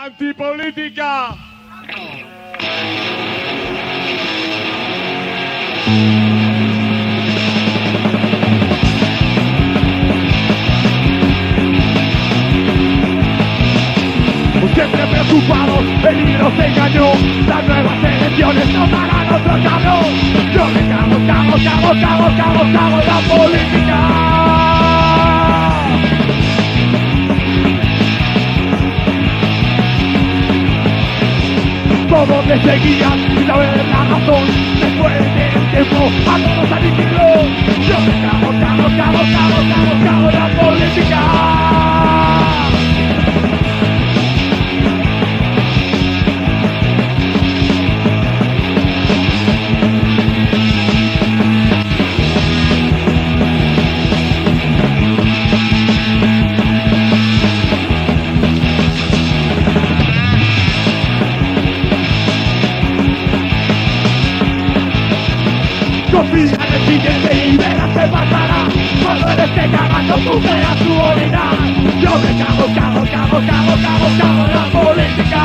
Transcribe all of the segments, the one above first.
Antipolítica. Siempre preocupados, el nos engañó. Las nuevas elecciones nos darán otro cabrón. Yo me cago en la política. Todos le seguían sin saber la razón. Después del tiempo a todos aniquiló. Yo me cago en la política. Confía en el siguiente y verás se pasará. Cuando él esté cagando tú veas su orina. Yo me cago en la política.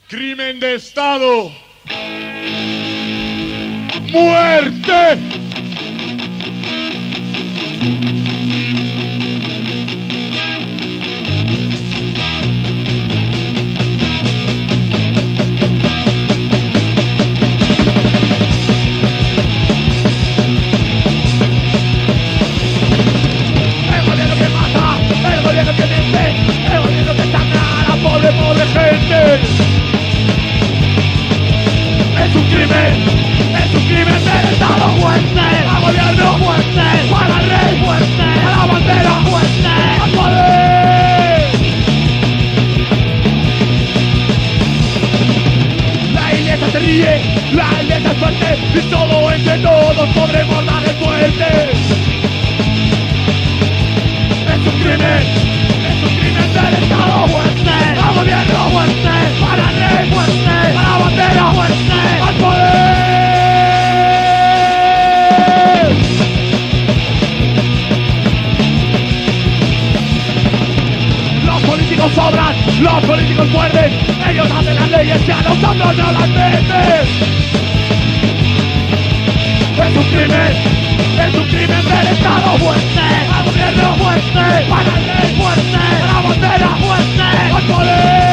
Crimen de Estado. ¡Muerte! Es un crimen del Estado, muerte, al gobierno, muerte, para el rey, muerte. sobran, los políticos muerden, ellos hacen las leyes que a nosotros no las meten. Es un crimen del Estado, muerte, al gobierno, muerte, para el rey, muerte, a la bandera, muerte, al poder.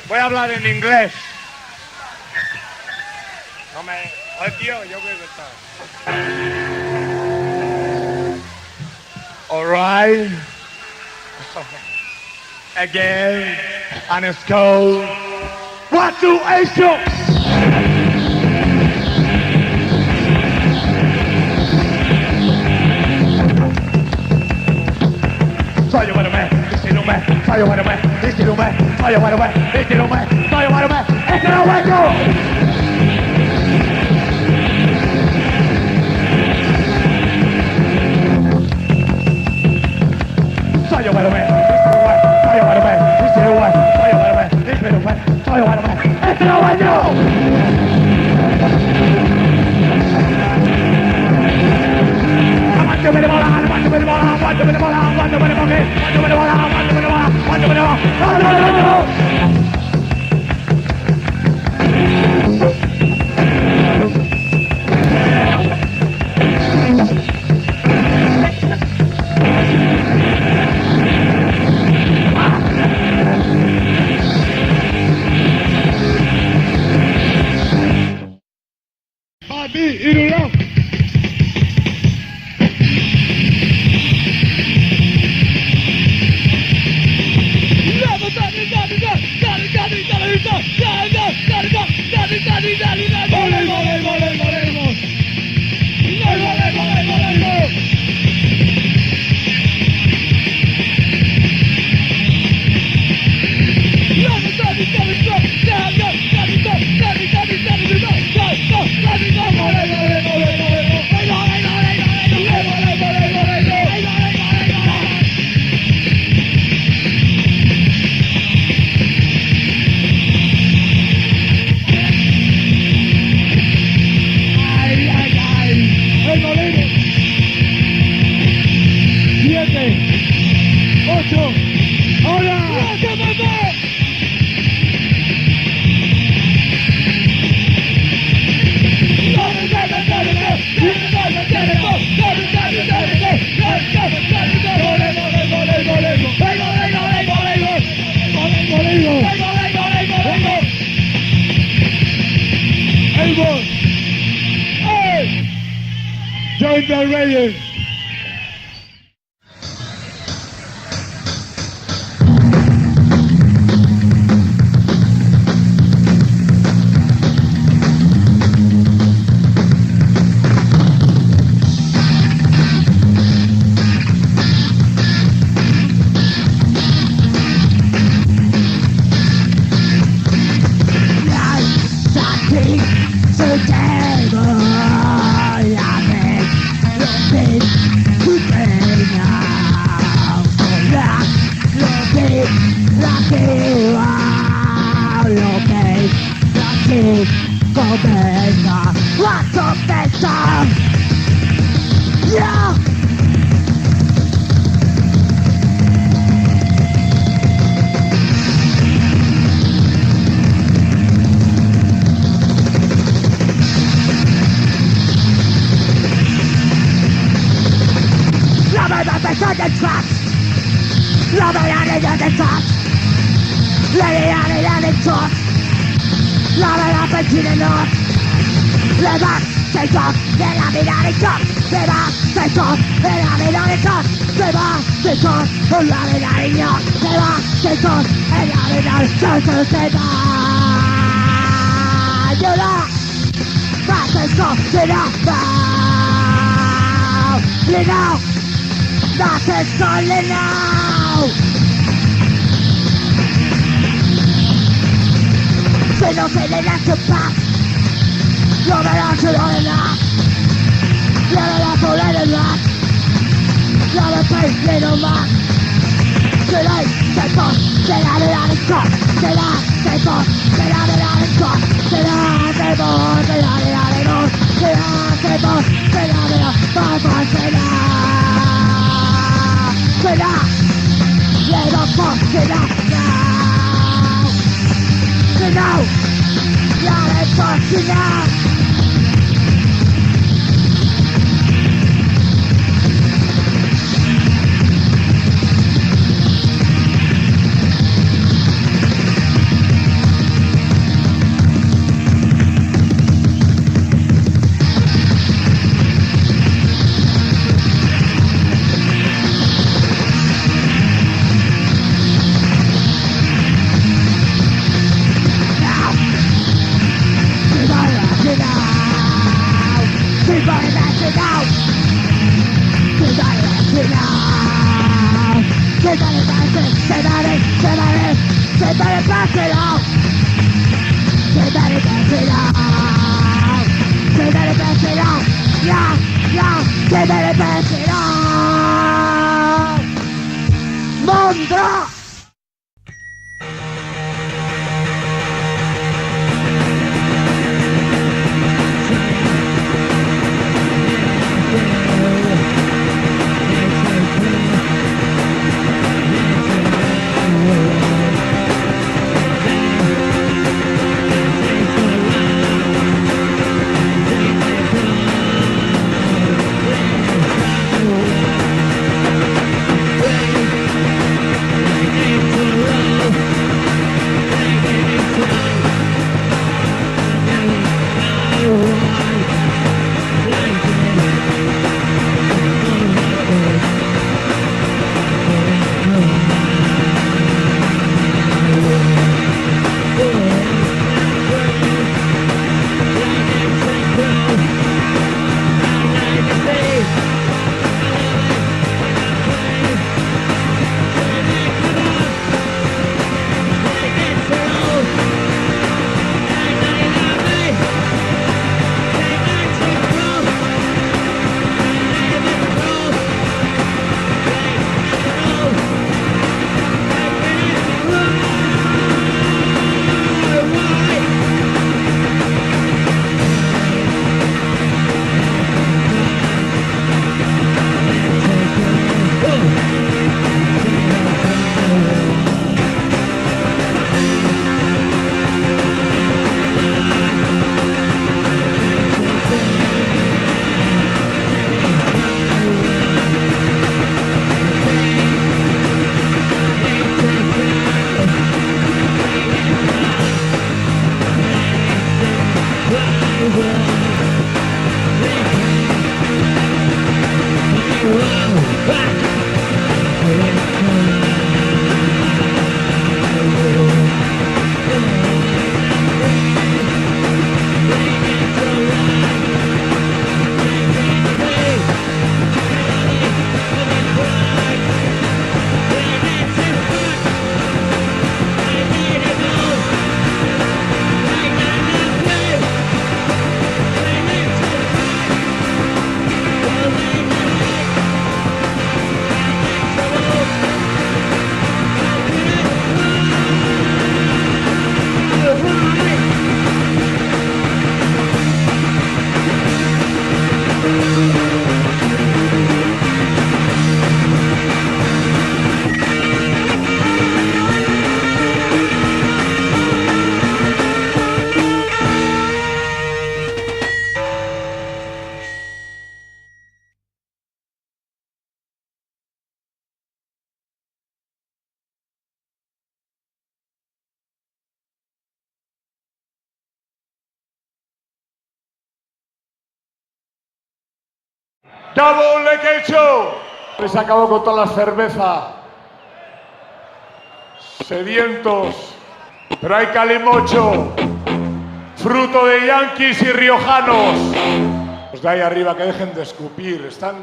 Voy a hablar en inglés. No me... Ay, tío, yo creo que está. All right. Again. And it's cold. 1, 2, 8, show. Soy un man, este no me, soy un man, este no me, soy un man, este no me, soy un man, este no me, yo. Soy un man, soy un man, este no me, soy un man, este no me, soy un man, este no me, yo. Aguántame de bola, aguántame de bola, aguántame de bola, aguántame de bola, aguántame de bola, aguántame de bola, aguántame de bola, aguántame de bola. Abi, irulang. Join the radio. Today, boy, I make Comienza la sospecha. Yeah. La verdad es de tracks. La verdad es de tracks. La verdad es de tracks. La verdad es de tracks. Le va, se toc, de la vida de toc. Se va, se toc, de la vida de toc. Se va, se toc, de la vida de toc. Se va, se toc, de la vida de toc. Se va, llora. Va, se toc, se va, va. Le now, va, se toc, le now. Se no se le laisse pas. Yo me la quiero de nada. Yo me la quiero de nada. Yo me prefiero más. Se la se pon, se la de la de top. Se la se pon, se la de la de top. Se la se pon, se la de la de dos. Se la se pon, se la de la vamos, se la. Se la, le dos pon, se la. Se la, ya le pon, se la. Mondra! Double le hecho. Les acabó con toda la cerveza. Sedientos. Pero hay calimocho. Fruto de yanquis y riojanos. Los de ahí arriba que dejen de escupir. Están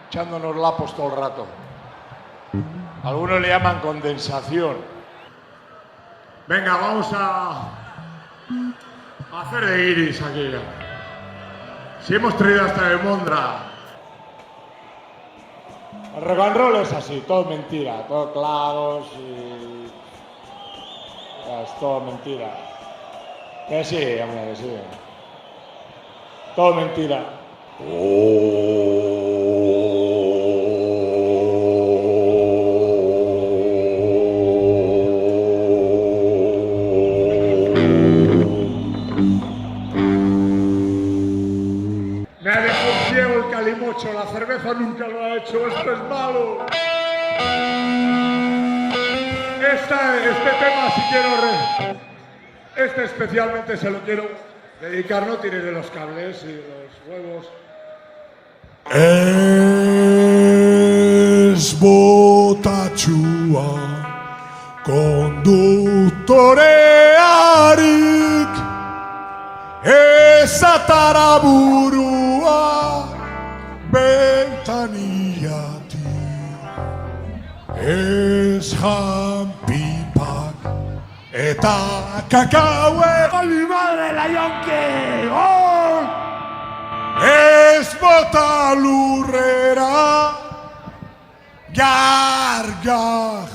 echándonos lapos todo el rato. Algunos le llaman condensación. Venga, vamos a hacer de iris aquí. Si hemos traído hasta de Mondra. El rock and roll es así, todo mentira, todo clavos y... es todo mentira. Que sí, hombre, que sí. Todo mentira. Me ha dejado ciego el calimocho, la cerveza nunca lo ha hecho, esto es malo. Este tema si quiero este especialmente se lo quiero dedicar, no tires de los cables y de los huevos. Es botatxua konduktorearik ez atara burua bentanillatik ez jan pipak eta kakaue ¡Mi madre, la yonki! ¡Oh! ez bota lurrera gargajori.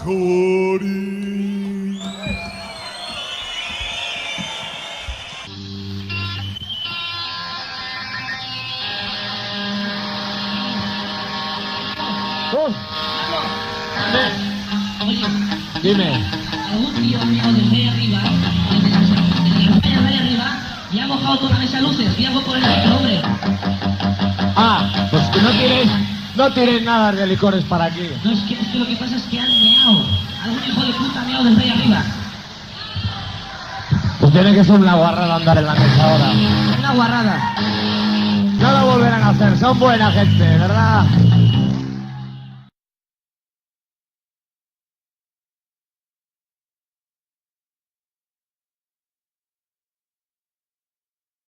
Dime. Algún tío mío desde ahí arriba, desde la playa de ahí arriba, y ha mojado toda la mesa de luces, y hago por el otro, hombre. Ah, pues que no tiréis nada de licores para aquí. No, es que lo que pasa es que han meado. Algún hijo de puta ha meado desde ahí arriba. Pues tiene que ser una guarrada andar en la mesa ahora. Una guarrada. No lo volverán a hacer, son buena gente, ¿verdad?